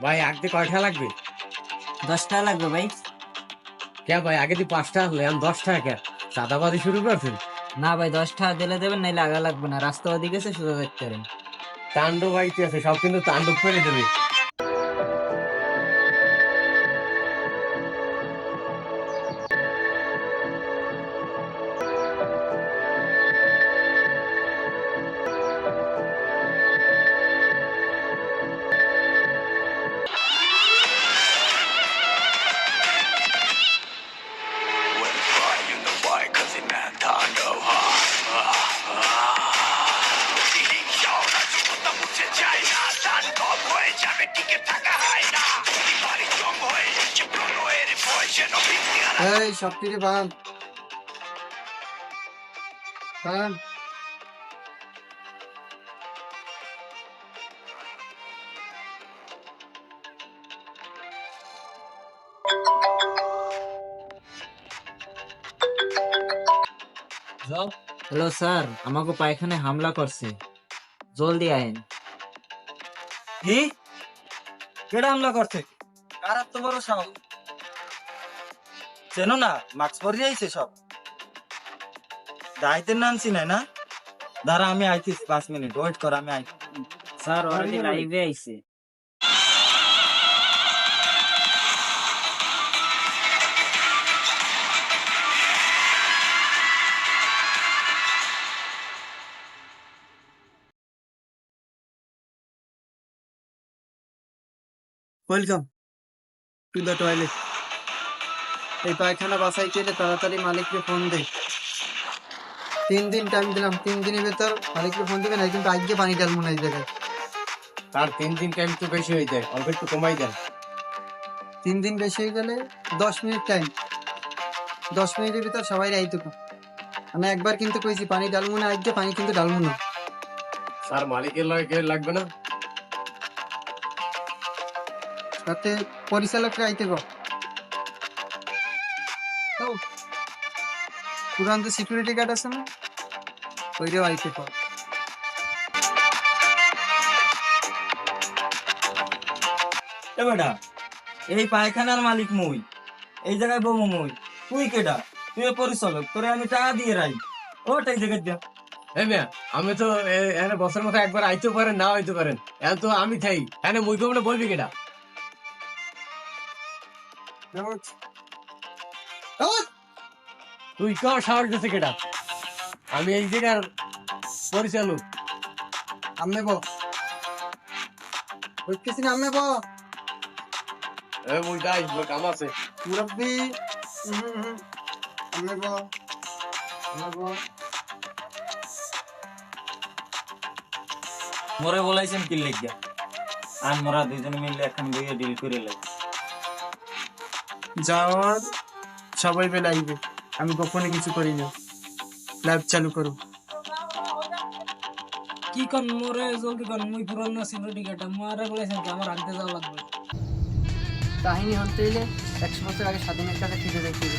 ভাই আগে কয়টা লাগবে? 10 টাকা লাগবে ভাই। কে ভাই আগে দিয়ে 5টা আনলে আমি 10 টাকা কে চাঁদাবাজি শুরু করছেন? না ভাই 10 টাকা দিলে দেবেন, নাইলে আগা লাগবে না। রাস্তা ওদিকে আছে, সোজা দেখতে পারেন। তাণ্ডব আইতে আছে, সব কিন্তু তাণ্ডব করে দেবে। এই সব কিছু বান বান। হ্যালো স্যার, আমাকে পায়খানায় হামলা করছে, জলদি আইন। কি? কেডা হামলা করছে? কার এত বড় সাহস? চেনো না, মাস্ক পরে আইছে সব। দায়িত্বের নাম চিনাই না? দাঁড়া, আমি আইতেছি, 5 মিনিট ওয়েট কর, আমি আইছি। স্যার অলরেডি লাইভে আইছে। Welcome to the toilet. এই পায়খানা বাসাই গেলে তাড়াতাড়ি মালিককে ফোন দে। 3 দিন টাইম দিলাম, 3 দিনের ভেতর মালিককে ফোন দিবে, না কিন্তু আজকে পানি ঢালবো না এই জায়গায়। তার 3 দিন টাইম তো বেশি হয়ে যায়, অল্প একটু কমাই দেন। 3 দিন বেশি হয়ে গেলে 10 মিনিট টাইম, 10 মিনিটের ভিতর সবাই আইতুকু। আমি একবার কিন্তু কইছি পানি ঢালবো না, আজকে পানি কিন্তু ঢালবো না। স্যার মালিকের লাগে লাগবে না? তাতে পরিচালকরা আইতে গো। পুরান যে সিকিউরিটি গার্ড আছে না, ওইটাও আইতে কর। এ বেটা, এই পায়খানার মালিক মুই, এই জায়গায় বমু মুই। তুই কেডা? তুই পরিচালক, তোরে আমি টাকা দিয়ে রাই। ওটাই জায়গায় দিয়া। এই মিয়া, আমি তো এখানে বছর মতো একবার আইতেও পারেন, না আইতে পারেন, এখন তো আমি থাই এখানে মুই কমনে বলবি কেটা? তুই কার সাহস দিছে কেটা? আমি এই জায়গার পরিচালক। আমনে বো বুঝতেছি না, আমনে বো মুই যাই, মোর কাম আছে। মুরব্বি। আমনে বো, আমনে বো। মোরে বলাইছেন কি লিখিয়া? আর মোরা দুজন মিলে এখন বইয়ে ডিল করে লাই। যাওয়ার সবাই বেলা আইবে, আমি কখনো কিছু করি না। লাইভ চালু করো। কি কোন মোরে জলদি কোন, মুই পুরানো সিকিউরিটি গার্ড, আমারে বলেছেন কি আমার আনতে যাওয়া লাগবে। কাহিনী হতে হইলে 100 বছর আগে স্বাধীনের কাছে ফিরে যাইতে হবে।